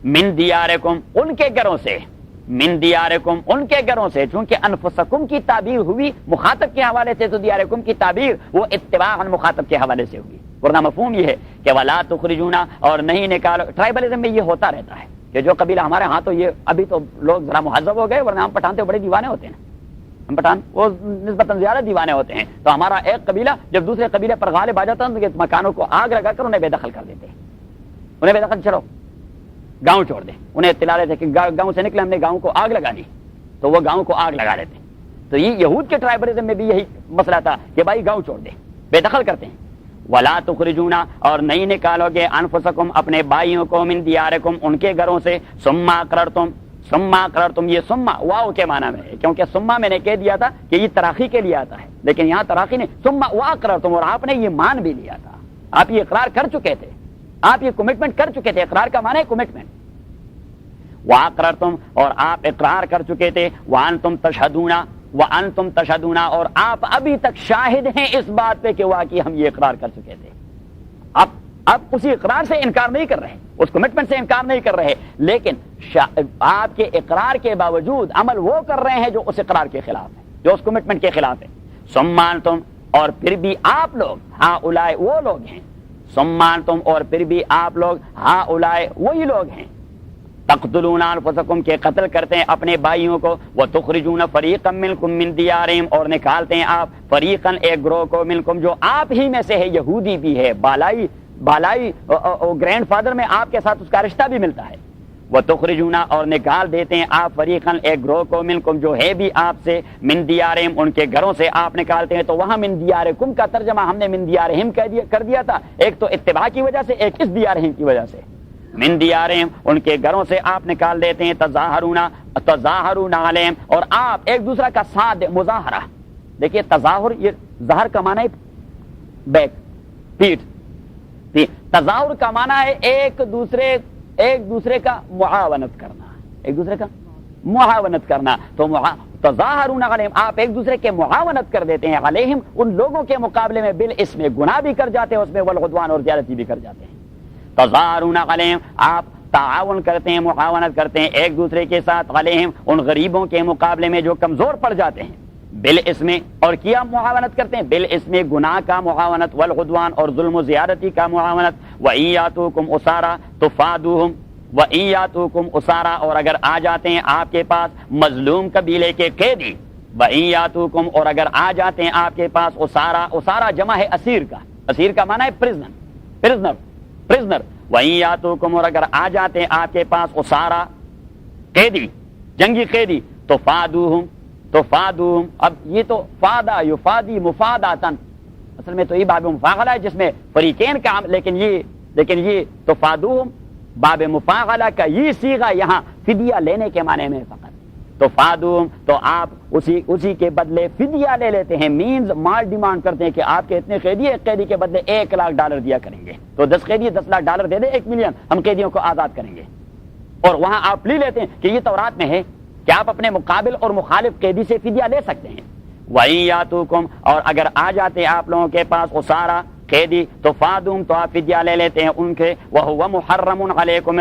من دیارکم ان کے گھروں سے، من دیارکم ان کے گھروں سے، چونکہ انفسکم کی تعبیر ہوئی مخاطب کے حوالے سے تو دیارکم کی تعبیر وہ اتباعا مخاطب کے حوالے سے ہوئی، ورنہ مفہوم یہ ہے کہ ولا تخرجونا اور نہیں نکالو۔ ٹرائبلزم میں یہ ہوتا رہتا ہے کہ جو قبیلہ ہمارے ہاں تو یہ ابھی تو لوگ ذرا مہذب ہو گئے، ورنہ ہم پٹھان تو بڑے دیوانے ہوتے ہیں، ہم پٹھان وہ نسبتاً زیادہ دیوانے ہوتے ہیں، تو ہمارا ایک قبیلہ جب دوسرے قبیلے پر غالب آ جاتا ہے تو مکانوں کو آگ لگا کر انہیں بے دخل کر دیتے ہیں، انہیں بے دخل چھوڑو، گاؤں چھوڑ دیں، انہیں اطلاع رہتے کہ گاؤں سے نکلے ہم نے گاؤں کو آگ لگا دی، تو وہ گاؤں کو آگ لگا دیتے ہیں۔ تو یہ یہود کے ٹرائبلزم میں بھی یہی مسئلہ تھا کہ بھائی گاؤں چھوڑ دیں، بے دخل کرتے ہیں۔ ولا تخرجونا اور نہیں نکالو گے انفسکم اپنے بھائیوں کو من دیارکم ان کے گھروں سے ثم اقررتم یہ ثم واو کے معنی میں ہے، کیونکہ ثم میں نے کہہ دیا تھا کہ یہ تراخی کے لیے آتا ہے، لیکن یہاں تراخی نہیں، ثم واقررتم اور آپ نے یہ مان بھی لیا تھا، آپ یہ اقرار کر چکے تھے، آپ یہ کمٹمنٹ کر چکے تھے، اقرار کا معنی ہے کمٹمنٹ، واقررتم اور آپ اقرار کر چکے تھے، وانتم تشہدون اور آپ ابھی تک شاہد ہیں اس بات پہ کہ واقعی ہم یہ اقرار کر چکے تھے۔ اب اسی اقرار سے انکار نہیں کر رہے، اس کمٹمنٹ سے انکار نہیں کر رہے، لیکن آپ کے اقرار کے باوجود عمل وہ کر رہے ہیں جو اس اقرار کے خلاف ہے، جو اس کمٹمنٹ کے خلاف ہے۔ ثم انتم اور پھر بھی آپ لوگ ہؤلاء وہ لوگ ہیں، ثم انتم اور پھر بھی آپ لوگ ہؤلاء وہی لوگ ہیں، تقتلون انفسکم کے قتل کرتے ہیں اپنے بھائیوں کو، وتخرجون فریقا منکم من دیارہم اور نکالتے ہیں آپ فریقا ایک گروہ کو منکم جو آپ ہی میں سے ہے، یہودی بھی ہے، بالائی گرینڈ فادر میں آپ کے ساتھ اس کا رشتہ بھی ملتا ہے، وتخرجون اور نکال دیتے ہیں آپ فریقا ایک گروہ کو منکم جو ہے بھی آپ سے، من دیارہم ان کے گھروں سے آپ نکالتے ہیں۔ تو وہاں من دیارکم کا ترجمہ ہم نے من دیارہم کر دیا تھا، ایک تو اتباع کی وجہ سے، ایک اس دیارہم کی وجہ سے، من دیارہم ان کے گھروں سے آپ نکال دیتے ہیں، تظاہرون علیہم اور آپ ایک دوسرے کا ساتھ مظاہرہ، دیکھیے تظاہر یہ ظاہر کا معنی ہے بیک پیٹھ، تظاہر کا معنی ہے ایک دوسرے کا معاونت کرنا، ایک دوسرے کا معاونت کرنا، تو تظاہرون علیہم آپ ایک دوسرے کے معاونت کر دیتے ہیں، علیہم ان لوگوں کے مقابلے میں بالاسم گناہ بھی کر جاتے ہیں اس میں، والعدوان اور زیادتی بھی کر جاتے ہیں۔ تظاہرون علیہم آپ تعاون کرتے ہیں، معاونت کرتے ہیں ایک دوسرے کے ساتھ، علیہم ان غریبوں کے مقابلے میں جو کمزور پڑ جاتے ہیں، بالاسم اور کیا معاونت کرتے ہیں، بالاسم گناہ کا معاونت، والعدوان اور ظلم و زیادتی کا معاونت، وَإِن يَأْتُوكُمْ أُسَارَىٰ تُفَادُوهُمْ وَإِن يَأْتُوكُمْ أُسَارَىٰ اور اگر آ جاتے ہیں آپ کے پاس مظلوم قبیلے کے قیدی، وَإِن يَأْتُوكُمْ اور اگر آ جاتے ہیں آپ کے پاس اسارا جمع ہے اسیر کا، اسیر کا معنی ہے پرزنر، وَإِن يَأْتُوكُمْ اور اگر آ جاتے ہیں آپ کے پاس اسارا قیدی، جنگی قیدی، تفادوہم اب یہ تو فادا یفادی مفاداتن، اصل میں تو یہ باب مفاعلہ ہے جس میں فریقین کا لیکن یہ تفادوہم باب مفاعلہ کا یہ صیغہ یہاں فدیہ لینے کے معنی میں فقط، تفادوہم تو آپ اسی کے بدلے فدیہ لے لیتے ہیں، مینز مال ڈیمانڈ کرتے ہیں کہ آپ کے اتنے قیدی، ایک قیدی کے بدلے $1,00,000 دیا کریں گے، تو 10 قیدی $10,00,000 دے دیں، 1 ملین ہم قیدیوں کو آزاد کریں گے، اور وہاں آپ لے لیتے ہیں کہ یہ تورات میں ہے کہ آپ اپنے مقابل اور مخالف قیدی سے فدیہ لے سکتے ہیں۔ وَإِن يَأْتُوكُمْ اور اگر آ جاتے ہیں آپ لوگوں کے پاس اسارا قیدی تو فادوم تو آپ فدیہ لے لیتے ہیں ان کے، وَهُوَ مُحَرَّمٌ عَلَيْكُمْ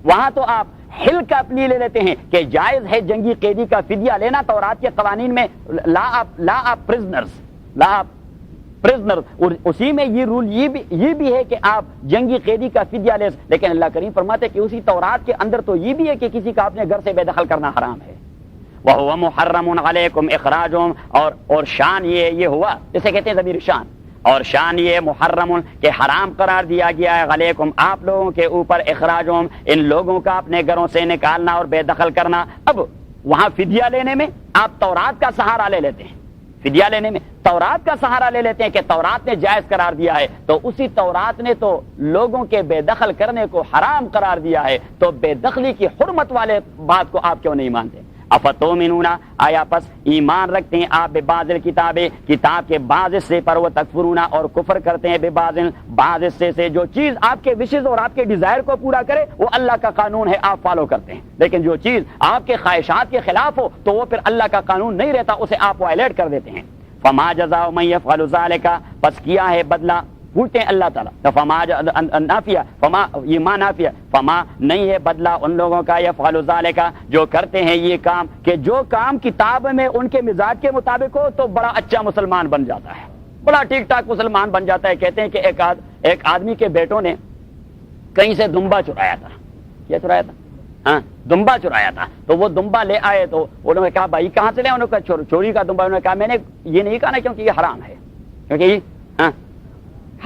وہاں تو آپ حل کا اپنی لے لیتے ہیں کہ جائز ہے جنگی قیدی کا فدیہ لینا، تورات کے قوانین میں لا آپ پرزنر اور اسی میں یہ رول یہ بھی ہے کہ آپ جنگی قیدی کا فدیہ لے، لیکن اللہ کریم فرماتے کہ اسی تورات کے اندر تو یہ بھی ہے کہ کسی کا اپنے گھر سے بے دخل کرنا حرام ہے۔ وَهُوَ مُحَرَّمٌ عَلَيْكُمْ إِخْرَاجُهُمْ اور شان یہ ہوا اسے کہتے ہیں ضمیر شان، اور شان یہ محرم کہ حرام قرار دیا گیا ہے علیکم آپ لوگوں کے اوپر، اخراجہم ان لوگوں کا اپنے گھروں سے نکالنا اور بے دخل کرنا۔ اب وہاں فدیہ لینے میں آپ تورات کا سہارا لے لیتے ہیں، فدیہ لینے میں تورات کا سہارا لے لیتے ہیں کہ تورات نے جائز قرار دیا ہے، تو اسی تورات نے تو لوگوں کے بے دخل کرنے کو حرام قرار دیا ہے، تو بے دخلی کی حرمت والے بات کو آپ کیوں نہیں مانتے؟ افتؤمنون آیا پس ایمان رکھتے ہیں آپ ببعض الکتاب کتاب کے بعض حصے پر، وہ تکفرون اور کفر کرتے ہیں بعض حصے سے، جو چیز آپ کے وشز اور آپ کے ڈیزائر کو پورا کرے وہ اللہ کا قانون ہے، آپ فالو کرتے ہیں، لیکن جو چیز آپ کے خواہشات کے خلاف ہو تو وہ پھر اللہ کا قانون نہیں رہتا، اسے آپ وائلیٹ کر دیتے ہیں۔ فما جزاء من يفعل ذلك پس کیا ہے بدلہ پوچھتے ہیں اللہ تعالیٰ تو فما نافیہ فما یہ ما نافیہ فما نہیں ہے بدلہ ان لوگوں کا یفعل ذالک جو کرتے ہیں یہ کام کہ جو کام کتاب میں ان کے مزاج کے مطابق ہو تو بڑا اچھا مسلمان بن جاتا ہے، بڑا ٹھیک ٹھاک مسلمان بن جاتا ہے۔ کہتے ہیں کہ ایک آدمی کے بیٹوں نے کہیں سے دمبا چرایا تھا، کیا چرایا تھا؟ ہاں دمبا چرایا تھا، تو وہ دمبا لے آئے تو انہوں نے کہا بھائی کہاں سے لے؟ انہوں نے کہا چوری کا دمبا۔ انہوں نے کہا میں نے یہ نہیں کہا نا کیونکہ یہ حرام ہے، کیونکہ یہ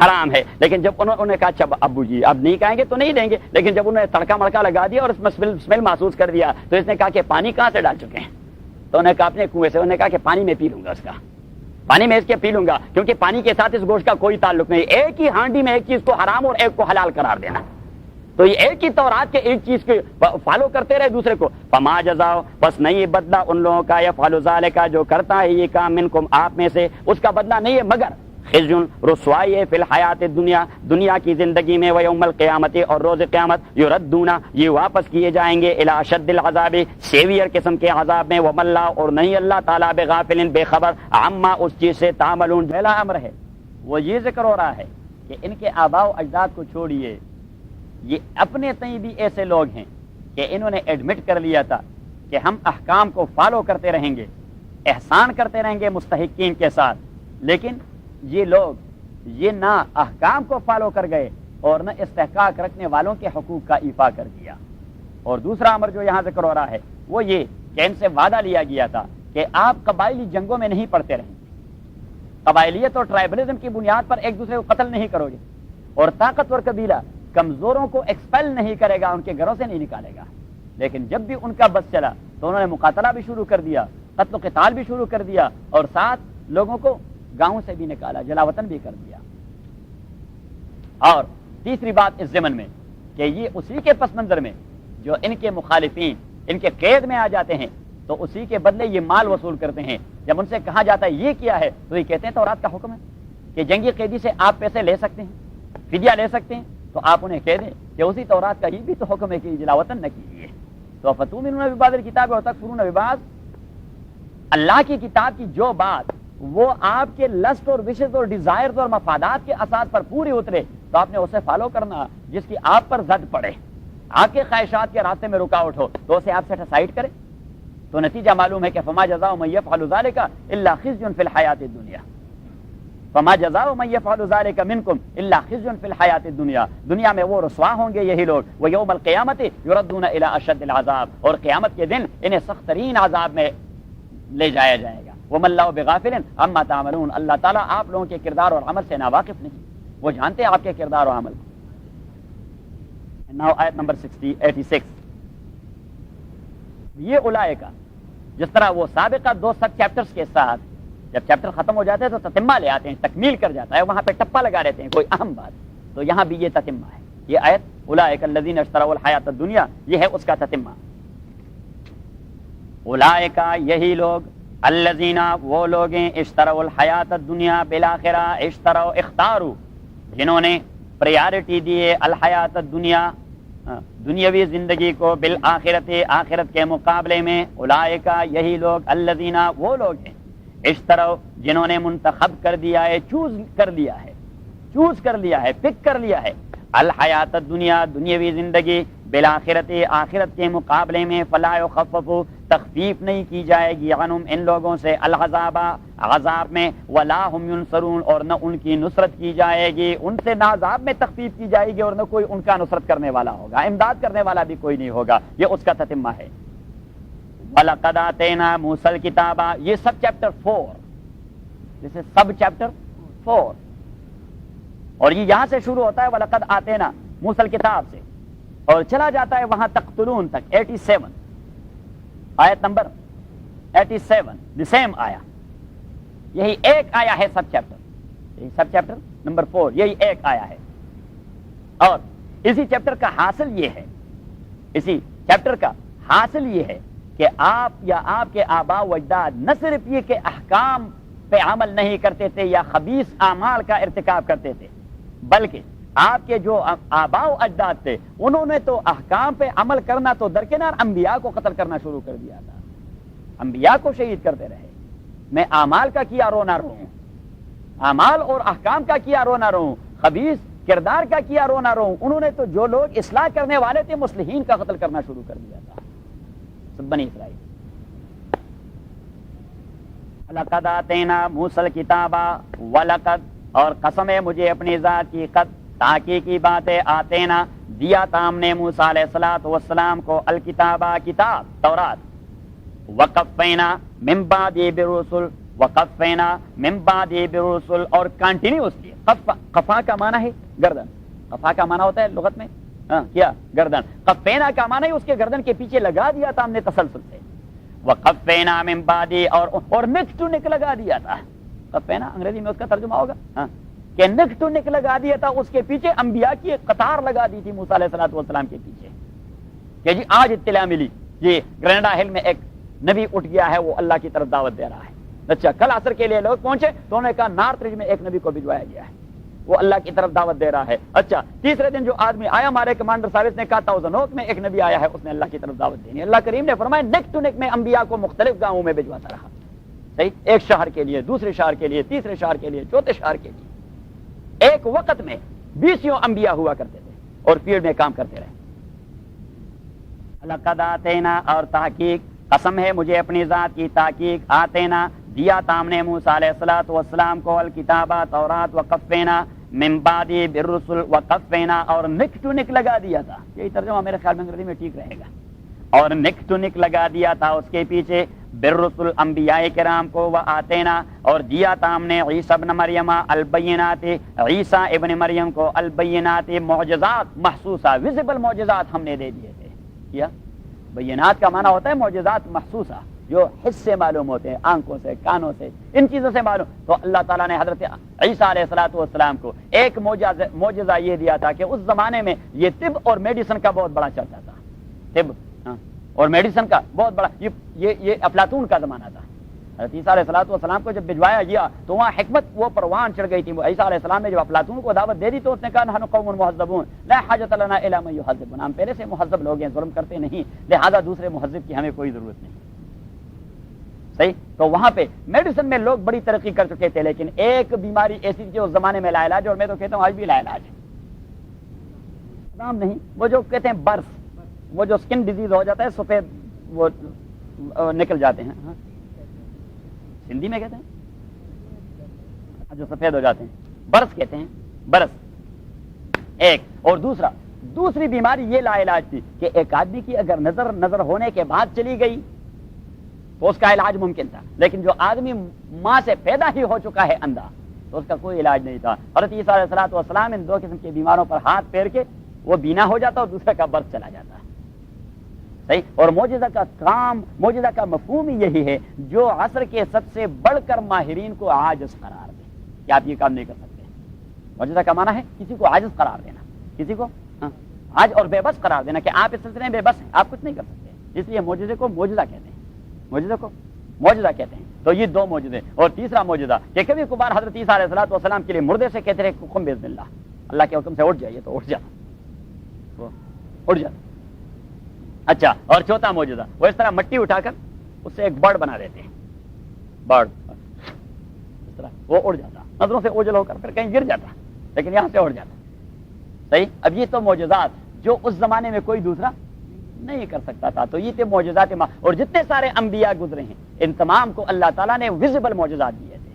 حرام ہے۔ لیکن جب انہوں نے کہا اچھا ابو جی اب نہیں کہیں گے تو نہیں دیں گے، لیکن جب انہوں نے تڑکا مڑکا لگا دیا اور اس میں اسمیل محسوس کر دیا تو اس نے کہا کہ پانی کہاں سے ڈال چکے ہیں؟ تو انہوں نے کہا اپنے کنویں سے۔ انہوں نے کہا کہ پانی میں پی لوں گا، اس کا پانی میں اس کے پی لوں گا، کیونکہ پانی کے ساتھ اس گوشت کا کوئی تعلق نہیں۔ ایک ہی ہانڈی میں ایک چیز کو حرام اور ایک کو حلال قرار دینا، تو یہ ایک ہی تورات کے ایک چیز کو فالو کرتے رہے دوسرے کو۔ فما جزاؤ بس نہیں بدلہ ان لوگوں کا یفعل ذالک جو کرتا ہے یہ کام منکم آپ میں سے، اس کا بدلہ نہیں ہے مگر خزی رسوائی ہے فی الحیات دنیا، دنیا کی زندگی میں، و یوم القیامت اور روز قیامت یردون یہ واپس کیے جائیں گے الی اشد العذاب سیویئر قسم کے عذاب میں، وما اللہ اور نہیں اللہ تعالیٰ بغافل بے خبر عما اس چیز سے تعملون پہلا امر ہے وہ یہ ذکر ہو رہا ہے کہ ان کے آباء و اجداد کو چھوڑیے، یہ اپنے تئیں بھی ایسے لوگ ہیں کہ انہوں نے ایڈمٹ کر لیا تھا کہ ہم احکام کو فالو کرتے رہیں گے، احسان کرتے رہیں گے مستحقین کے ساتھ، لیکن یہ لوگ یہ نہ احکام کو فالو کر گئے اور نہ استحقاق رکھنے والوں کے حقوق کا ایفا کر دیا۔ اور دوسرا امر جو یہاں ذکر ہو رہا ہے وہ یہ کہ ان سے وعدہ لیا گیا تھا کہ آپ قبائلی جنگوں میں نہیں پڑتے رہیں گے، قبائلیت اور ٹرائبلزم کی بنیاد پر ایک دوسرے کو قتل نہیں کرو گے، اور طاقتور قبیلہ کمزوروں کو ایکسپیل نہیں کرے گا، ان کے گھروں سے نہیں نکالے گا۔ لیکن جب بھی ان کا بس چلا تو انہوں نے مقاتلہ بھی شروع کر دیا، قتل و قتال بھی شروع کر دیا، اور ساتھ لوگوں کو گاؤں سے بھی نکالا، جلا وطن بھی کر دیا۔ اور تیسری بات اس ضمن میں کہ یہ اسی کے پس منظر میں جو ان کے مخالفین ان کے قید میں آ جاتے ہیں تو اسی کے بدلے یہ مال وصول کرتے ہیں۔ جب ان سے کہا جاتا ہے یہ کیا ہے تو یہ کہتے ہیں تورات کا حکم ہے کہ جنگی قیدی سے آپ پیسے لے سکتے ہیں، فدیہ لے سکتے ہیں، تو آپ انہیں کہہ دیں کہ اسی تورات کا یہ بھی تو حکم ہے کہ جلا وطن نہ کیجیے۔ تو فتؤمنون ببعض الکتاب وتکفرون ببعض، اللہ کی کتاب کی جو بات وہ آپ کے لسٹ اور وشز اور ڈیزائرز اور مفادات کے اساس پر پوری اترے تو آپ نے اسے فالو کرنا، جس کی آپ پر زد پڑے، آپ کے خواہشات کے راستے میں رکاوٹ ہو تو اسے آپ سے سائڈ کرے۔ تو نتیجہ معلوم ہے کہ فما جزاء من يفعل ذلك الا خزي في الحیات الدنیا، فما جزاء من يفعل ذلك منكم الا خزي في الحیات الدنیا، دنیا میں وہ رسوا ہوں گے یہی لوگ، ويوم القیامت يردون الى اشد العذاب، اور قیامت کے دن انہیں سخت ترین عذاب میں لے جایا جائے گا۔ وما اللہ بغافل عما تعملون، اللہ تعالیٰ آپ لوگوں کے کردار اور عمل سے ناواقف نہیں، وہ جانتے ہیں آپ کے کردار اور عمل کو۔ Now آیت نمبر 86، یہ اولئک جس طرح وہ سابقہ دو سب چیپٹرز کے ساتھ جب چیپٹر ختم ہو جاتے ہیں تو تتمہ لے آتے ہیں، تکمیل کر جاتا ہے، وہاں پہ ٹپا لگا دیتے ہیں کوئی اہم بات، تو یہاں بھی یہ تتمہ ہے۔ یہ آیت اولئک الذین اشتروا الحیات الدنیا، یہ ہے اس کا تتمہ۔ اولئک یہی لوگ، الذین وہ لوگ ہیں، اشتروا الحیات الدنیا بالآخرہ، اشتروا اختاروا جنہوں نے پریارٹی دیے الحیات الدنیا دنیاوی زندگی کو، بالآخرت آخرت کے مقابلے میں، اولئک یہی لوگ، الذین وہ لوگ ہیں، اشتروا جنہوں نے منتخب کر دیا ہے، چوز کر لیا ہے، پک کر لیا ہے، الحیات الدنیا دنیاوی زندگی، بالآخرت آخرت کے مقابلے میں، فلا یخفف تخفیف نہیں کی جائے گی عنہم ان لوگوں سے، العذاب عذاب میں، ولا هم ینصرون اور نہ ان کی نصرت کی جائے گی، ان سے نہ عذاب میں تخفیف کی جائے گی اور نہ کوئی ان کا نصرت کرنے والا ہوگا، امداد کرنے والا بھی کوئی نہیں ہوگا، یہ اس کا تتمہ ہے۔ وَلَقَدْ آتَيْنَا مُوسَى الْكِتَابَ، یہ سب چیپٹر 4، جیسے سب چیپٹر 4، اور یہ یہاں سے شروع ہوتا ہے وَلَقَدْ آتَيْنَا مُوسَى الْكِتَاب سے، اور چلا جاتا ہے وہاں تقتلون تک، 87 آیت نمبر 87، دی سیم آیا، یہی ایک آیا ہے سب چیپٹر نمبر 4، یہی ایک آیا ہے۔ اور اسی چیپٹر کا حاصل یہ ہے کہ آپ یا آپ کے آباء و اجداد نہ صرف یہ کہ احکام پہ عمل نہیں کرتے تھے یا خبیث اعمال کا ارتکاب کرتے تھے، بلکہ آپ کے جو آباء و اجداد تھے انہوں نے تو احکام پہ عمل کرنا تو درکنار انبیاء کو قتل کرنا شروع کر دیا تھا، انبیاء کو شہید کرتے رہے۔ میں اعمال کا کیا رو نہ رہوں، اعمال اور احکام کا کیا رو نہ رہوں، خبیث کردار کا کیا رونا رو، انہوں نے تو جو لوگ اصلاح کرنے والے تھے مصلحین کا قتل کرنا شروع کر دیا تھا، سب بنی اسرائیل۔ لقد آتینا موسی الکتاب ولقد، اور قسم ہے مجھے اپنی ذات کی، قد تحقیق کی بات ہے، آتینا دیا تھا ہم نے موسیٰ علیہ السلام کو الکتاب کتاب تورات، وقفینا من بعد بالرسل، وقفینا من بعد بالرسل، اور کنٹینیوسلی، قفا کا معنی ہے گردن، قفا کا معنی ہوتا ہے لغت میں کیا گردن، قفینا کا معنی ہے اس کے گردن کے پیچھے لگا دیا تھا ہم نے تسلسل سے، وقفینا من بعد، اور نیکسٹ ٹو نیک لگا دیا تھا، قفینا انگریزی میں اس کا ترجمہ ہوگا کہ نیکسٹ ٹو نیک لگا دیا تھا، اس کے پیچھے انبیاء کی ایک قطار لگا دی تھی موسیٰ علیہ السلام کے پیچھے، کہ جی آج اطلاع ملی جی گرینڈا ہل میں ایک نبی اٹھ گیا ہے، وہ اللہ کی طرف دعوت دے رہا ہے۔ اچھا کل عصر کے لیے لوگ پہنچے تو انہوں نے کہا نارتھ ریج میں ایک نبی کو بھجوایا گیا ہے، وہ اللہ کی طرف دعوت دے رہا ہے۔ اچھا تیسرے دن جو آدمی آیا ہمارے کمانڈر صاحب نے کہا تاؤزنوک میں ایک نبی آیا ہے، اس نے اللہ کی طرف دعوت دینی ہے۔ اللہ کریم نے فرمایا نیکسٹ ٹو نیک میں انبیاء کو مختلف گاؤں میں بھجواتا رہا، صحیح، ایک شہر کے لیے، دوسرے شہر کے لیے، تیسرے شہر کے لیے، چوتھے شہر کے لیے، ایک وقت میں 20 انبیاء ہوا کرتے تھے اور فیلڈ میں کام کرتے رہے۔ لقد آتینا، اور تحقیق قسم ہے مجھے اپنی ذات کی، تحقیق آتینا دیا تھا ہم نے موسیٰ علیہ السلام کو الکتاب تورات، وقفینا من بعد بالرسل، وقفینا، اور نیکسٹ ٹو نیک لگا دیا تھا، یہی ترجمہ میرے خیال میں انگریزی میں ٹھیک رہے گا، اور نیکسٹ ٹو نیک لگا دیا تھا اس کے پیچھے بالرسل انبیاء کرام کو، وآتینا، اور دیا تھا ہم نے عیسیٰ ابن مریم البینات، عیسیٰ ابن مریم کو البینات، معجزات محسوسہ، ویزیبل معجزات ہم نے دے دیے تھے۔ کیا بینات کا معنی ہوتا ہے معجزات محسوسہ، جو حس سے معلوم ہوتے ہیں، آنکھوں سے، کانوں سے، ان چیزوں سے معلوم۔ تو اللہ تعالیٰ نے حضرت عیسیٰ علیہ السلام کو ایک معجزہ یہ دیا تھا کہ اس زمانے میں یہ طب اور میڈیسن کا بہت بڑا چرچا تھا، طب اور میڈیسن کا بہت بڑا، یہ افلاطون کا زمانہ تھا۔ حضرت عیسیٰ علیہ السلام کو جب بھجوایا گیا تو وہاں حکمت وہ پروان چڑھ گئی تھی۔ عیسیٰ علیہ السلام نے جب افلاطون کو دعوت دے دی تو اس نے کہا نحن قوم مہذبون لا حاجت لنا الی من یہذبنا، ہم پہلے سے مہذب لوگ ہیں، ظلم کرتے نہیں، لہذا دوسرے مہذب کی ہمیں کوئی ضرورت نہیں، صحیح۔ تو وہاں پہ میڈیسن میں لوگ بڑی ترقی کر چکے تھے، لیکن ایک بیماری ایسی تھی اس زمانے میں لا علاج، اور میں تو کہتا ہوں آج بھی لا علاج ہے، نام نہیں، وہ جو کہتے ہیں برس، وہ جو سکن ڈیزیز ہو جاتا ہے، سفید وہ نکل جاتے ہیں، ہندی میں کہتے ہیں جو سفید ہو جاتے ہیں، برس کہتے ہیں، برس ایک، اور دوسری بیماری یہ لا علاج تھی کہ ایک آدمی کی اگر نظر ہونے کے بعد چلی گئی تو اس کا علاج ممکن تھا، لیکن جو آدمی ماں سے پیدا ہی ہو چکا ہے اندھا تو اس کا کوئی علاج نہیں تھا۔ حضرت عیسیٰ علیہ السلام ان دو قسم کے بیماروں پر ہاتھ پھیر کے وہ بینا ہو جاتا اور دوسرے کا برس چلا جاتا ہے، صحیح۔ اور معجزہ کا مفہوم ہی یہی ہے جو عصر کے سب سے بڑھ کر ماہرین کو عاجز قرار دے کہ آپ یہ کام نہیں کر سکتے۔ معجزہ کا معنی ہے کسی کو عاجز قرار دینا، کسی کو عاجز اور بے بس قرار دینا کہ آپ اس سلسلے میں بے بس ہیں، آپ کچھ نہیں کر سکتے، اس لیے معجزے کو معجزہ کہتے ہیں، معجزے کو معجزہ کہتے ہیں۔ تو یہ دو معجزے، اور تیسرا معجزہ کہ کبھی کبھار حضرت عیسیٰ علیہ السلام کے لیے مردے سے کہتے رہے قم باذن اللہ، اللہ کے حکم سے اٹھ جائیے تو اٹھ جاتا، وہ اٹھ جاتا۔ اچھا، اور چوتھا معجزہ وہ اس طرح مٹی اٹھا کر اس سے ایک برڈ بنا دیتے ہیں، برڈ اس طرح وہ اڑ جاتا، نظروں سے اوجھل ہو کر پھر کہیں گر جاتا، لیکن یہاں سے اڑ جاتا، صحیح۔ اب یہ تو معجزات جو اس زمانے میں کوئی دوسرا نہیں کر سکتا تھا، تو یہ تھے معجزات اور جتنے سارے انبیاء گزرے ہیں ان تمام کو اللہ تعالیٰ نے ویزیبل معجزات دیے تھے۔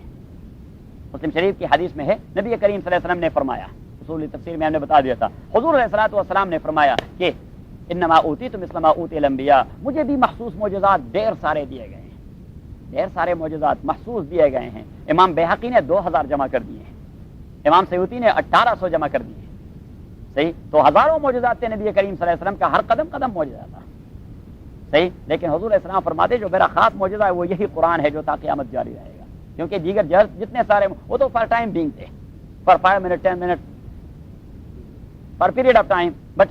مسلم شریف کی حدیث میں ہے نبی کریم صلی اللہ علیہ وسلم نے فرمایا، اصول تفسیر میں ہم نے بتا دیا تھا، حضور علیہ السلام نے فرمایا کہ انما اوتیت مثل ما اوتی الانبیاء، مجھے بھی مخصوص معجزات ڈیر سارے دیے گئے ہیں، ڈیر سارے معجزات مخصوص دیے گئے ہیں۔ امام بیہقی نے 2000 جمع کر دیے ہیں، امام سیوطی نے 1800 جمع کر دیے ہیں، صحیح۔ تو ہزاروں معجزات تھے نبی کریم صلی اللہ علیہ وسلم کا، ہر قدم قدم معجزہ تھا، صحیح۔ لیکن حضور علیہ السلام فرماتے جو میرا خاص معجزہ ہے وہ یہی قرآن ہے جو تا قیامت جاری رہے گا، کیونکہ دیگر جتنے سارے وہ تو فار ٹائم بینگ تھے، for 5 minute 10 minute for period of time, but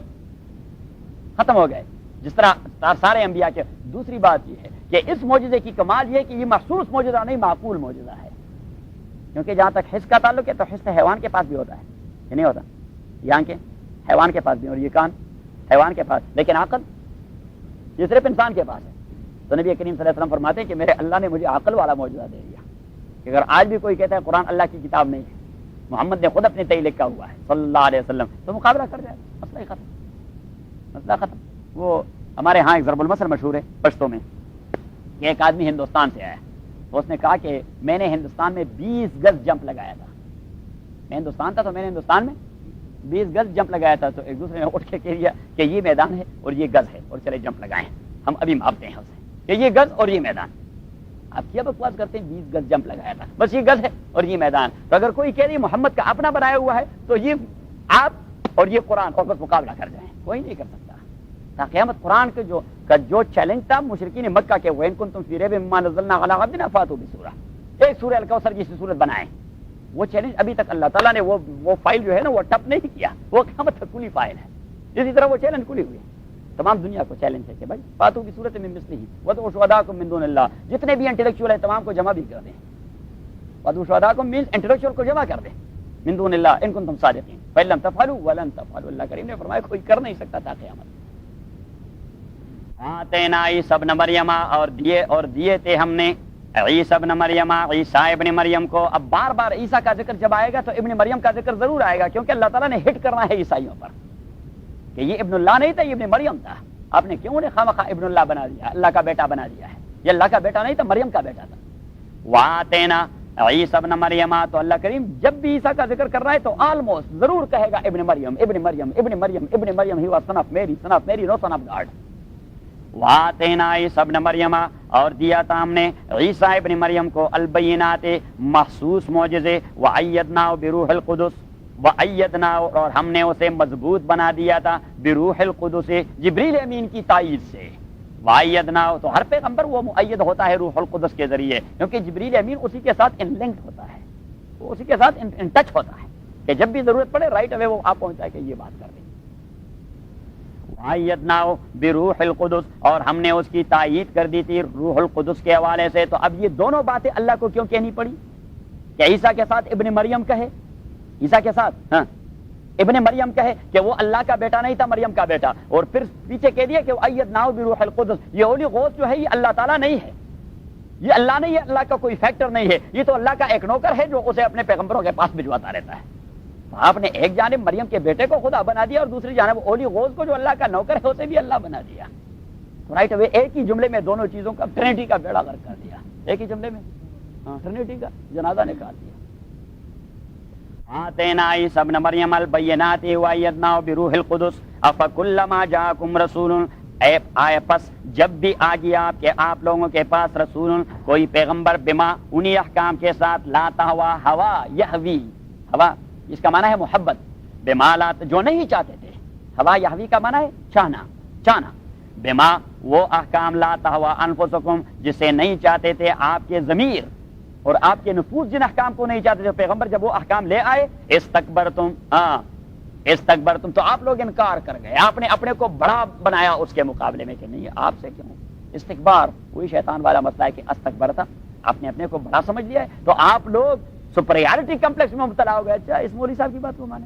ختم ہو گئے جس طرح سارے انبیاء کے۔ دوسری بات یہ ہے کہ اس معجزے کی کمال یہ ہے کہ یہ مخصوص معجزہ نہیں، معقول معجزہ ہے، کیونکہ جہاں تک حس کا تعلق ہے تو حس حیوان کے پاس بھی ہوتا ہے، یہ نہیں ہوتا، یہ آنکھیں حیوان کے پاس بھی اور یہ کان حیوان کے پاس، لیکن عقل یہ صرف انسان کے پاس ہے۔ تو نبی کریم صلی اللہ علیہ وسلم فرماتے ہیں کہ میرے اللہ نے مجھے عقل والا معجزہ دے دیا کہ اگر آج بھی کوئی کہتا ہے قرآن اللہ کی کتاب نہیں ہے محمد نے خود اپنے تئیں لکھا ہوا ہے صلی اللہ علیہ وسلم، تو مقابلہ کر جائے، مسئلہ ہی ختم، مسئلہ ختم۔ وہ ہمارے ہاں ایک ضرب المثل مشہور ہے پشتوں میں کہ ایک آدمی ہندوستان سے آیا تو اس نے کہا کہ میں نے ہندوستان میں 20 گز جمپ لگایا تھا، میں ہندوستان تھا تو میں نے ہندوستان میں 20 گز جمپ لگایا تھا، تو ایک دوسرے نے اٹھ کے کہہ دیا کہ یہ میدان ہے اور یہ گز ہے اور چلے جمپ لگائیں، ہم ابھی ماپتے ہیں اسے کہ یہ گز اور یہ میدان۔ آپ کیا بکواس کرتے ہیں، 20 گز جمپ لگایا تھا، بس یہ گز ہے اور یہ میدان۔ تو اگر کوئی کہہ رہی محمد کا اپنا بنایا ہوا ہے تو یہ آپ اور یہ قرآن اور بس مقابلہ کر جائیں، کوئی نہیں کر سکتا۔ تا قیامت قرآن کے جو چیلنج تھا مشرکین مکہ کے، وَإِن كُنتُمْ فِي رَيْبٍ مِّمَّا نَزَّلْنَا عَلَىٰ عَبْدِنَا فَأْتُوا بِسُورَةٍ، ایک سورہ الکوثر جیسی سورت بنائیں، وہ چیلنج ابھی تک اللہ تعالیٰ نے وہ فائل جو ہے نا وہ ٹپ نہیں کیا، وہ قیامت تک کھلی فائل ہے۔ اسی طرح وہ چیلنج کھلی ہوئی ہے، تمام دنیا کو چیلنج ہے کہ بھائی فاتوا بسورۃ من مثلہ وادعوا شہداءکم من دون اللہ، جتنے بھی انٹلیکچوئل ہیں تمام کو جمع بھی کر دیں، وادعوا شہداءکم مینس انٹلیکچوئل کو جمع کر دیں، من دون اللہ ان کنتم صادقین فإن لم تفعلوا ولن تفعلوا، اللہ کریم نے فرمایا کوئی کر نہیں سکتا تھا قیامت۔ آتینا عیسی ابن مریم، اور دیے تھے ہم نے عیسی ابن مریم، عیسیٰ ابن مریم کو۔ اب بار بار عیسیٰ کا ذکر جب آئے گا تو ابن مریم کا ذکر ضرور آئے گا، کیونکہ اللہ تعالیٰ نے ہٹ کرنا ہے عیسائیوں پر کہ یہ ابن اللہ نہیں تھا، یہ ابن مریم تھا، آپ نے کیوں نے خواہ ابن اللہ بنا دیا، اللہ کا بیٹا بنا دیا ہے، یہ اللہ کا بیٹا نہیں تھا، مریم کا بیٹا تھا۔ وَآتَيْنَا عیسی ابن مریم، تو اللہ کریم جب بھی عیسیٰ کا ذکر کر رہا ہے تو آلموسٹ ضرور کہے گا ابن مریم ابن مریم ابن مریم ابن مریم، ہی واز سن آف میری نو سن آف گاڈ۔ وَآتَيْنَا عیسی ابن مریم، اور دیا تھا ہم نے عیسیٰ ابن مریم کو البینات، محسوس معجزے، وَأَيَّدْنَاهُ بِرُوحِ الْقُدُسِ، وَأَيَّدْنَاهُ، اور ہم نے اسے مضبوط بنا دیا تھا، بروح القدس، جبریل امین کی تائید سے۔ وَأَيَّدْنَاهُ، تو ہر پیغمبر وہ مؤید ہوتا ہے روح القدس کے ذریعے، کیونکہ جبریل امین اسی کے ساتھ ان لنکڈ ہوتا ہے، وہ اسی کے ساتھ ان ٹچ ہوتا ہے کہ جب بھی ضرورت پڑے رائٹ اوے وہ آپ پہنچتا ہے کہ یہ بات کر دیں۔ وَأَيَّدْنَاهُ بِرُوحِ الْقُدُسِ، اور ہم نے اس کی تائید کر دی تھی روح القدس کے حوالے سے۔ تو اب یہ دونوں باتیں اللہ کو کیوں کہنی پڑی کہ عیسیٰ کے ساتھ ابن مریم کہے، عیسیٰ کے ساتھ ابن مریم کہے کہ وہ اللہ کا بیٹا نہیں تھا، مریم کا بیٹا، اور پھر پیچھے کہہ دیا کہ وَأَيَّدْنَاهُ بِرُوحِ الْقُدُسِ، یہ اولی غوث جو ہے یہ اللہ تعالیٰ نہیں ہے، یہ اللہ نہیں ہے، اللہ کا کوئی فیکٹر نہیں ہے، یہ تو اللہ کا ایک نوکر ہے جو اسے اپنے پیغمبروں کے پاس بھجواتا رہتا ہے۔ آپ نے ایک جانب مریم کے بیٹے کو خدا بنا دیا اور دوسری جانب اولی غوث کو جو اللہ کا نوکر ہے اسے بھی اللہ بنا دیا، رائٹ اوے ایک ہی جملے میں دونوں چیزوں کا ٹرینٹی کا بیڑا غرق کر دیا، ایک ہی جملے میں ٹرینٹی کا جنازہ نکال دیا۔ آتینا عیسی ابن مریم البینات وأیدناہ بروح القدس افکلما جاءکم رسول، آئے پس جب بھی آ گیا آپ لوگوں کے پاس رسول کوئی پیغمبر، بما انہی احکام کے ساتھ، لا تہوا ہوا یہوی، ہوا اس کا معنی ہے محبت، بما لا جو نہیں چاہتے تھے، ہوا یہوی کا معنی ہے چاہنا، بما وہ احکام، لا تہوا انفسکم جسے نہیں چاہتے تھے آپ کے ضمیر اور آپ کے نفوس، جن احکام کو نہیں چاہتے تھے پیغمبر جب وہ احکام لے آئے، استکبرتم تو آپ لوگ انکار کر گئے، آپ نے اپنے کو بڑا بنایا اس کے مقابلے میں کہ نہیں آپ سے کیوں، استکبار وہی شیطان والا مسئلہ ہے کہ استکبرتا، آپ نے اپنے کو بڑا سمجھ لیا ہے، تو آپ لوگ سپریارٹی کمپلیکس میں مبتلا ہو گئے۔ اچھا اس مولوی صاحب کی بات کیوں مانے،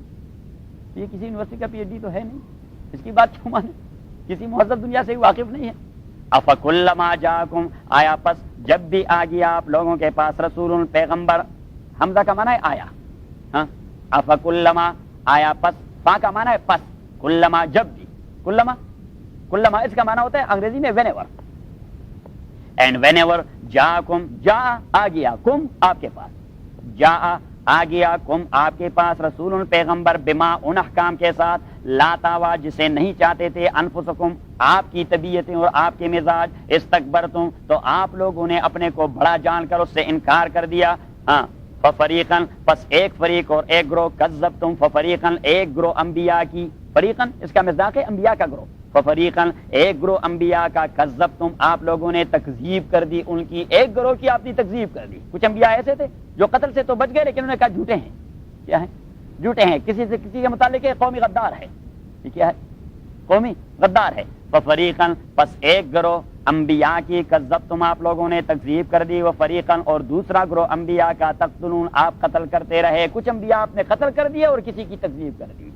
یہ کسی یونیورسٹی کا پی ایچ ڈی تو ہے نہیں، اس کی بات کیوں مانے، کسی مہذب دنیا سے واقف نہیں ہے۔ افکلما جاءکم، آیا پس جب بھی آ گیا آپ لوگوں کے پاس رسول پیغمبر، حمزہ کا معنی ہے آیا، افکلما آیا پس، فا کا معنی ہے پس، کلما جب بھی، کلما اس کا معنی ہوتا ہے انگریزی میں whenever, and whenever جاءکم، جا آ گیا، کم آپ کے پاس، جا آ گیا کم آپ کے پاس رسول پیغمبر، بما ان احکام کے ساتھ، لا تاوا جسے نہیں چاہتے تھے، انفسکم آپ کی طبیعتیں اور آپ کے مزاج، استکبرتم تو آپ لوگوں نے اپنے کو بڑا جان کر اس سے انکار کر دیا، ففریقاً پس ایک فریق اور ایک گروہ، کذبتم ففریقاً ایک گروہ انبیاء کی، فریقاً اس کا مصداق ہے انبیاء کا گروہ، ففریقاً ایک گروہ انبیاء کا، کذبتم آپ لوگوں نے تکذیب کر دی ان کی، ایک گروہ کی آپ نے تکذیب کر دی۔ کچھ انبیاء ایسے تھے جو قتل سے تو بچ گئے لیکن انہوں نے کہا جھوٹے ہیں، کیا ہیں جھوٹے ہیں، کسی سے کسی کے متعلق قومی غدار ہے، یہ کیا ہے قومی غدار ہے۔ ففریقاً پس ایک گروہ انبیاء کی، کذبتم آپ لوگوں نے تکذیب کر دی، وفریقاً اور دوسرا گروہ انبیاء کا، تقتلون آپ قتل کرتے رہے، کچھ انبیاء آپ نے قتل کر دیا اور کسی کی تکذیب کر دی۔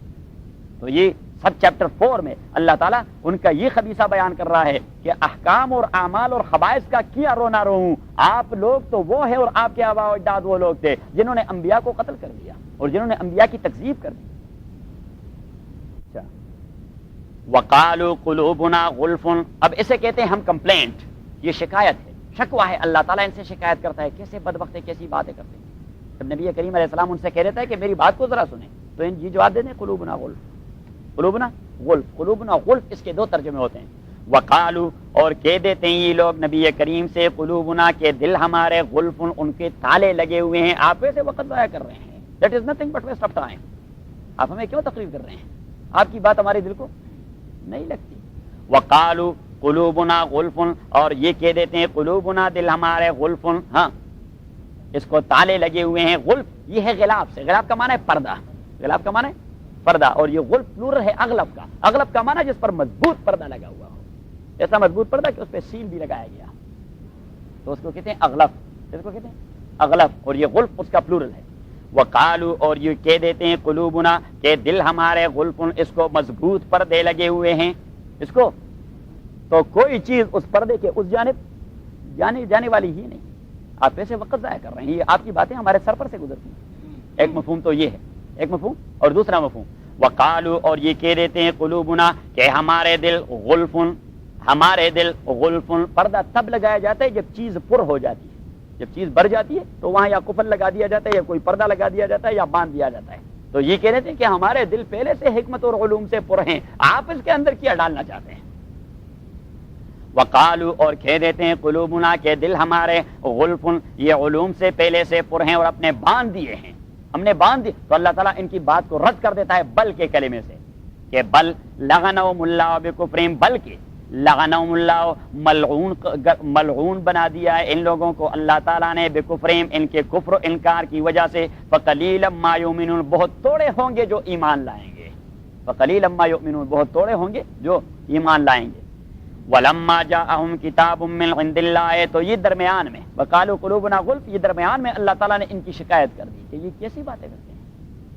تو یہ سب چیپٹر 4 میں اللہ تعالیٰ ان کا یہ خبیثہ بیان کر رہا ہے کہ احکام اور اعمال اور خبائث کا کیا رونا رو ہوں، آپ لوگ تو وہ ہے اور آپ کے آباء و اجداد وہ لوگ تھے جنہوں نے انبیاء کو قتل کر دیا اور جنہوں نے انبیاء کی تکذیب کر دی. وقالوا قلوبنا غلف، اب اسے کہتے ہیں ہم کمپلینٹ، یہ شکایت ہے، شکوہ ہے. اللہ تعالیٰ ان سے شکایت کرتا ہے، کیسے بدبخت ہے، کیسی باتیں کرتے ہیں. جب نبی کریم علیہ السلام ان سے کہہ دیتا ہے کہ میری بات کو ذرا سنیں تو ان یہ جواب دے دیں قلوبنا غلف، قلوبنا غلف، قلوبنا غلف، اس کے دو ترجمے ہوتے ہیں. وقالو، اور کہہ دیتے ہیں یہ لوگ نبی کریم سے قلوبنا کے دل ہمارے غلف، ان کے تالے لگے ہوئے ہیں، آپ ویسے وقت ضائع کر رہے ہیں. That is nothing but waste of time. آپ ہمیں کیوں تقریر کر رہے ہیں؟ آپ کی بات ہمارے دل کو نہیں لگتی. وقالو قلوبنا غلف، اور یہ کہہ دیتے ہیں قلوبنا دل ہمارے غلف، ہاں اس کو تالے لگے ہوئے ہیں. غلف یہ ہے غلاف سے، غلاف کا معنی ہے پردہ، غلاف کا معنی ہے پردہ، اور یہ غلف پلورل ہے اغلب کا. اغلب کا معنی جس پر مضبوط پردہ لگا ہوا ہو، ایسا مضبوط پردہ کہ اس پہ سیل بھی لگایا گیا، تو اس کو کہتے ہیں اغلف. اس کو کہتے ہیں اغلف، اور یہ غلف اس کا پلورل ہے. وقالو، اور یہ کہہ دیتے ہیں قلوبنا کہ دل ہمارے غلف، اس کو مضبوط پردے لگے ہوئے ہیں. اس کو تو کوئی چیز اس پردے کے اس جانب جانے والی ہی نہیں. آپ ایسے وقت ضائع کر رہے ہیں، یہ آپ کی باتیں ہمارے سر پر سے گزرتی ہیں. ایک مفہوم تو یہ ہے، ایک مفہوم، اور دوسرا مفہوم وقالو، اور یہ کہہ دیتے ہیں قلوبنا کہ ہمارے دل غلف، ہمارے دل غلف. پردہ تب لگایا جاتا ہے جب چیز پر ہو جاتی ہے، جب چیز بڑھ جاتی ہے تو وہاں یا قفل لگا دیا جاتا ہے یا کوئی پردہ لگا دیا جاتا ہے یا باندھ دیا جاتا ہے. تو یہ کہہ دیتے ہیں کہ ہمارے دل پہلے سے حکمت اور علوم سے پر ہیں، آپ اس کے اندر کیا ڈالنا چاہتے ہیں. وقالو، اور کہہ دیتے ہیں قلوبنا کے دل ہمارے غلف، یہ علوم سے پہلے سے پر ہیں اور اپنے باندھ دیے ہیں، ہم نے باندھ دی. تو اللہ تعالیٰ ان کی بات کو رد کر دیتا ہے بل کے کلمے سے کہ بل لعنہم اللہ بکفرہم، بلکہ لعنہم اللہ، ملعون بنا دیا ہے ان لوگوں کو اللہ تعالیٰ نے بکفرہم، ان کے کفر و انکار کی وجہ سے. فقلیلا ما یؤمنون، بہت توڑے ہوں گے جو ایمان لائیں گے. فقلیلا ما یؤمنون، بہت توڑے ہوں گے جو ایمان لائیں گے. ولما جاءہم کتاب من عند اللہ، تو یہ درمیان میں وقالوا قلوبنا غلف، یہ درمیان میں اللہ تعالیٰ نے ان کی شکایت کر دی کہ یہ کیسی باتیں کرتے ہیں.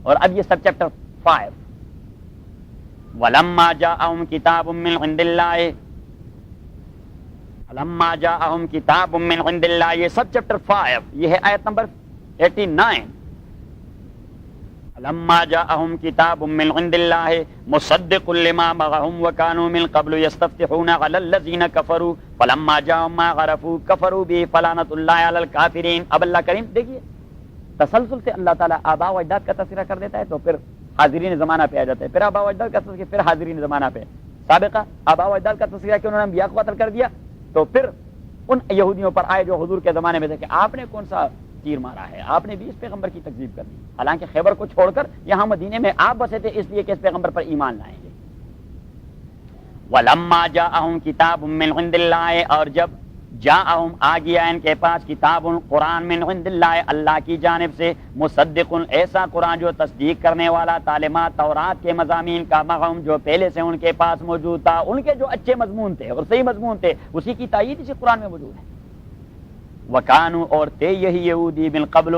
اور اب یہ سب چیپٹر 5 ولما جاءہم کتاب من عند اللہ، ولما جاءہم کتاب من عند اللہ، یہ سب چیپٹر 5، یہ ہے آیت نمبر 89. لما جاءہم کتاب من عند اللہ مصدق لما معہم وکانوا من قبل یستفتحون علی الذین کفروا فلما جاءہم ما عرفوا کفروا به فلعنۃ اللہ علی الکافرین. اب اللہ کریم دیکھیے تسلسل سے اللہ تعالیٰ آباء و اجداد کا تذکرہ کر دیتا ہے تو پھر حاضرین زمانہ پہ آ جاتا ہے، پھر آباء و اجداد کا تذکرہ، پھر حاضرین زمانہ پہ. سابقہ آباء و اجداد کا تذکرہ کہ انہوں نے انبیاء کو قتل کر دیا، تو پھر ان یہودیوں پر آئے جو حضور کے زمانے میں تھے کہ آپ نے کون سا تیر مارا ہے، آپ نے بھی اس پیغمبر کی تکذیب کر دی، حالانکہ خیبر کو چھوڑ کر یہاں مدینے میں آپ بسے تھے اس لیے کہ اس پیغمبر پر ایمان لائیں گے. وَلَمَّا جَاءَهُمْ كِتَابٌ مِّنْ عِندِ اللَّهِ، اور جب جاءہم آ گیا ان کے پاس کتاب قرآن من عند اللہ، اللہ کی جانب سے، مصدق ایسا قرآن جو تصدیق کرنے والا تعلیمات تورات کے مضامین کا، مغم جو پہلے سے ان کے پاس موجود تھا، ان کے جو اچھے مضمون تھے اور صحیح مضمون تھے اسی کی تائید اسی قرآن میں موجود ہے. وکانو، اور تھے یہی یہودی من قبل،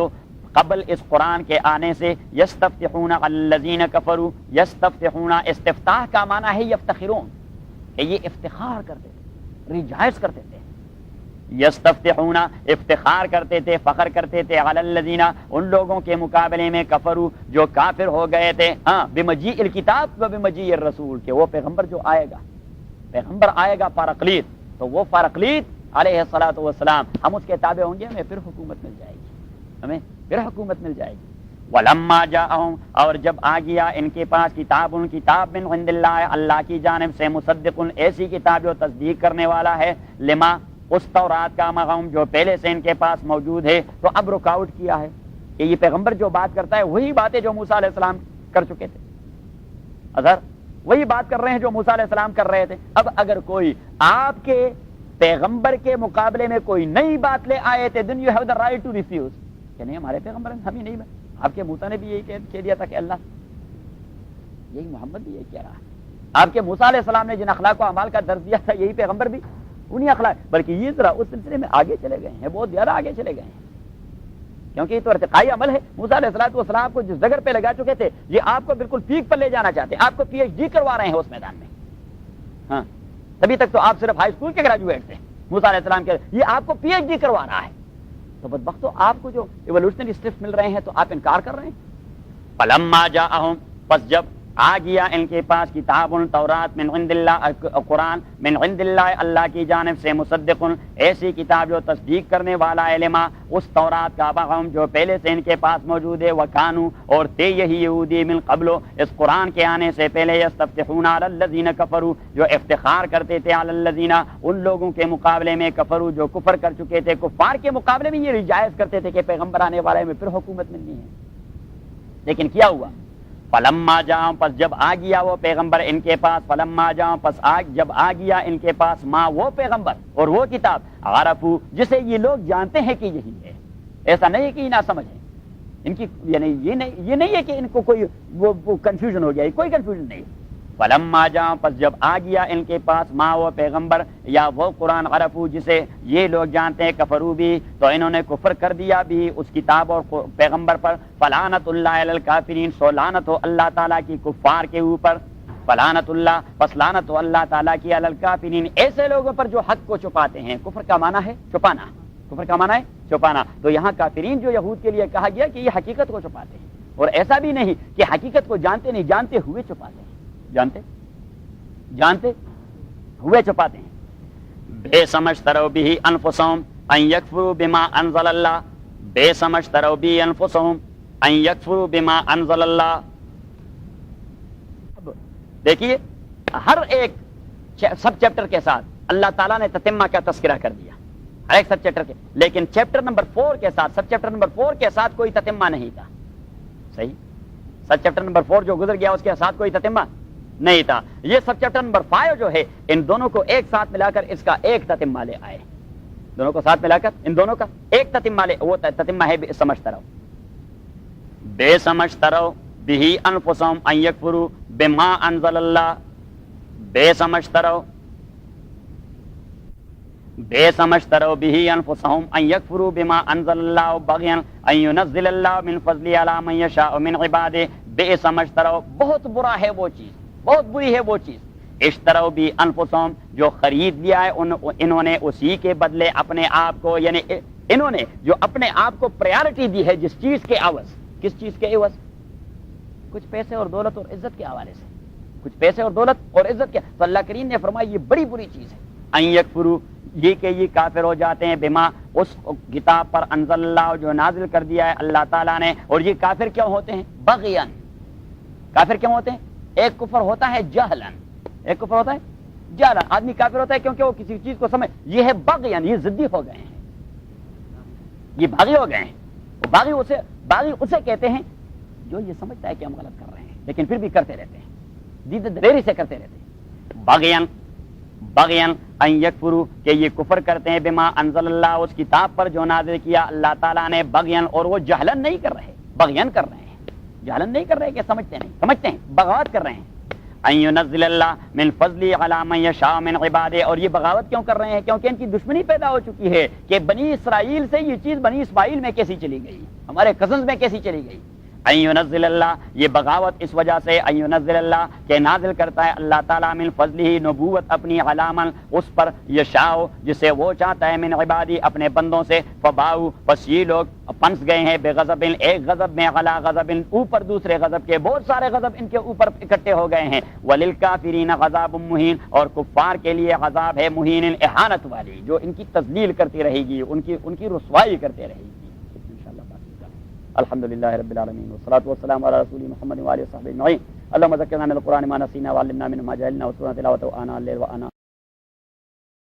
قبل اس قرآن کے آنے سے، یستفتحون علی الذین کفروا، یستفتحون استفتاح کا معنی ہے یفتخرون، کہ یہ افتخار کرتے تھے، ریجائز کرتے تھے. یستفتحون افتخار کرتے تھے، فخر کرتے تھے، علی الذین ان لوگوں کے مقابلے میں، کفروا جو کافر ہو گئے تھے، ہاں بمجیء الکتاب و بمجیء الرسول، کہ وہ پیغمبر جو آئے گا، پیغمبر آئے گا پارقلیت، تو وہ پارقلیت علیہ الصلوۃ والسلام، ہم اس کے تابع ہوں گے، ہمیں پھر حکومت مل جائے گی، ہمیں پھر حکومت مل جائے گی. ولما جاءہم، اور جب آ گیا ان کے پاس کتاب من عند اللہ، اللہ کی جانب سے، مصدق ایسی کتاب جو تصدیق کرنے والا ہے، لما اس تورات کا، مغم جو پہلے سے ان کے پاس موجود ہے. تو اب رکاوٹ کیا ہے کہ یہ پیغمبر جو بات کرتا ہے وہی باتیں جو موسیٰ علیہ السلام کر چکے تھے، اظہر وہی بات کر رہے ہیں جو موسیٰ علیہ السلام کر رہے تھے. اب اگر کوئی آپ کے پیغمبر کے مقابلے میں کوئی نئی بات لے آئے تھے، then you have the right to refuse، کہ نہیں ہمارے پیغمبر ہم ہی نہیں، آپ کے موسیٰ نے بھی یہی کہہ دیا تھا کہ اللہ، یہی محمد بھی یہی کہہ رہا ہے. آپ کے موسیٰ علیہ السلام نے جن اخلاق و اعمال کا درس دیا تھا، یہی پیغمبر بھی انہی اخلاق، بلکہ یہ ذرا اس سلسلے میں آگے چلے گئے ہیں، بہت زیادہ آگے چلے گئے ہیں کیونکہ یہ تو ارتقائی عمل ہے. موسیٰ علیہ السلام کو جس ڈگر پہ لگا چکے تھے یہ آپ کو بالکل پیک پر لے جانا چاہتے ہیں, آپ کو پی ایچ ڈی کروا رہے ہیں اس میدان میں. ہاں تبھی تک تو آپ صرف ہائی اسکول کے گریجویٹ تھے, موسیٰ علیہ السلام کے, یہ آپ کو پی ایچ ڈی کروا رہا ہے. تو بدبختو آپ کو جو ایوولوشنری اسٹیپس مل رہے ہیں تو آپ انکار کر رہے ہیں. فلما جاءہم, پس جب آ گیا ان کے پاس کتاب تورات من عند اللہ, قرآن من عند اللہ, اللہ کی جانب سے, مصدق, ایسی کتاب جو تصدیق کرنے والا ہے, لما, اس تورات کا, بہم, جو پہلے سے ان کے پاس موجود ہے, وکانو, اور تھے یہی یہودی, من قبل, اس قرآن کے آنے سے پہلے, یستفتحون علی الذین کفروا, جو افتخار کرتے تھے, علی الذین, ان لوگوں کے مقابلے میں, کفروا, جو کفر کر چکے تھے, کفار کے مقابلے میں یہ جائز کرتے تھے کہ پیغمبر آنے والے میں پھر حکومت ملنی ہے. لیکن کیا ہوا؟ فلما جاؤ, پس جب آ گیا وہ پیغمبر ان کے پاس, فلما جاؤ, پس جب آ گیا ان کے پاس, ماں, وہ پیغمبر اور وہ کتاب, عرفو, جسے یہ لوگ جانتے ہیں کہ یہی ہے. ایسا نہیں ہے کہ یہ نہ سمجھ ہے ان کی, یعنی یہ نہیں ہے کہ ان کو کوئی وہ کنفیوژن ہو گیا, کوئی کنفیوژن نہیں. فلما جاؤ, پس جب آ گیا ان کے پاس, ماں, وہ پیغمبر یا وہ قرآن, عرفو, جسے یہ لوگ جانتے ہیں, کفرو بھی, تو انہوں نے کفر کر دیا بھی اس کتاب اور پیغمبر پر. فلعنت اللہ علی الکافرین, سو لعنت ہو اللہ تعالیٰ کی کفار کے اوپر. فلعنت اللہ, پس لعنت ہو اللہ تعالیٰ کی, علی الکافرین, ایسے لوگوں پر جو حق کو چھپاتے ہیں. کفر کا معنی ہے چھپانا, کفر کا معنی ہے چھپانا. تو یہاں کافرین جو یہود کے لیے کہا گیا کہ یہ حقیقت کو چھپاتے ہیں, اور ایسا بھی نہیں کہ حقیقت کو جانتے نہیں, جانتے ہوئے چھپاتے ہیں, جانتے ہوئے چھپاتے ہیں. بے سمجھ ترو بھی انفسہم ان یکفروا بما انزل اللہ, بے سمجھ ترو بھی انفسہم ان یکفروا بما انزل اللہ. دیکھیے ہر ایک سب چیپٹر کے ساتھ اللہ تعالیٰ نے تتمہ کا تذکرہ کر دیا, ہر ایک سب چیپٹر کے, لیکن چیپٹر نمبر 4 کے ساتھ, سب چیپٹر نمبر 4 کے ساتھ کوئی تتمہ نہیں تھا. صحیح, سب چیپٹر نمبر 4 جو گزر گیا اس کے ساتھ کوئی تتمہ نہیں تھا. یہ سب چیپٹر نمبر 5 جو ہے, ان دونوں کو ایک ساتھ ملا کر اس کا ایک تتمہ لے آئے, دونوں کو ساتھ ملا کر ان دونوں کا ایک تتمہ لے, وہ تتمہ ہے سمجھتا رہو. بے سمجھتا رہو بھی انفسہم ان یکفروا بما انزل اللہ, بے سمجھتا رہو, بے سمجھتا رہو بھی انفسہم ان یکفروا بما انزل اللہ بغیا ان ینزل اللہ من فضلہ علی من یشاء من عبادہ. بے سمجھتا رہو, بہت برا ہے وہ چیز, بہت بری ہے وہ چیز. اشتروا بھی انفسہم, جو خرید لیا ہے انہوں نے اسی کے بدلے اپنے آپ کو, یعنی انہوں نے جو اپنے آپ کو پریارٹی دی ہے جس چیز کے عوض, کس چیز کے عوض, کچھ پیسے اور دولت اور عزت کے حوالے سے, کچھ پیسے اور دولت اور عزت کے. تو اللہ کریم نے فرمایا یہ بڑی بری چیز ہے. ان یکفروا, یہ کہ یہ کافر ہو جاتے ہیں, بما, اس کتاب پر, انزل اللہ, جو نازل کر دیا ہے اللہ تعالیٰ نے. اور یہ کافر کیوں ہوتے ہیں؟ بغیاً. کافر کیوں ہوتے ہیں؟ ایک کفر ہوتا ہے جہلن, ایک کفر ہوتا ہے جہلن. آدمی کافر ہوتا ہے کیونکہ وہ کسی چیز کو سمجھ, یہ ہے بغیاً, یہ ضدی ہو گئے ہیں, یہ باغی ہو گئے ہیں. باغی اسے کہتے ہیں جو یہ سمجھتا ہے کہ ہم غلط کر رہے ہیں لیکن پھر بھی کرتے رہتے ہیں, دید دلیری سے کرتے رہتے ہیں. بغیاً ان یکفروا, کہ یہ کفر کرتے ہیں, بما انزل اللہ, اس کتاب پر جو نازل کیا اللہ تعالیٰ نے, بغیاً, اور وہ جہلن نہیں کر رہے, بغیاً کر رہے ہیں, جہلن نہیں کر رہے کہ سمجھتے نہیں, سمجھتے ہیں, بغاوت کر رہے ہیں. ان ینزل اللہ من فضلہ علی من یشاء من عبادہ, اور یہ بغاوت کیوں کر رہے ہیں؟ کیونکہ ان کی دشمنی پیدا ہو چکی ہے کہ بنی اسرائیل سے یہ چیز بنی اسماعیل میں کیسی چلی گئی, ہمارے کزنز میں کیسی چلی گئی. ان ینزل اللہ, یہ بغاوت اس وجہ سے, ان ینزل اللہ, کہ نازل کرتا ہے اللہ تعالیٰ, من فضلہ, نبوت اپنی, علی من, اس پر, یشاء, جسے وہ چاہتا ہے, من عبادی, اپنے بندوں سے. فباؤ, بس یہ لوگ پنس گئے ہیں, بغضب, ایک غضب میں, علی غضب, اوپر دوسرے غضب کے, بہت سارے غضب ان کے اوپر اکٹھے ہو گئے ہیں. وللکافرین عذاب مہین, اور کفار کے لیے عذاب ہے مہین, اہانت والی, جو ان کی تذلیل کرتی رہے گی, ان کی رسوائی کرتے رہے گی. الحمد للہ رب العالمین والصلاة والسلام علی رسول محمد وآلہ وصحبہ اجمعین. اللهم ذکرنا من القرآن ما نسینا وعلمنا منه ما جهلنا وارزقنا تلاوته آناء الليل وآناء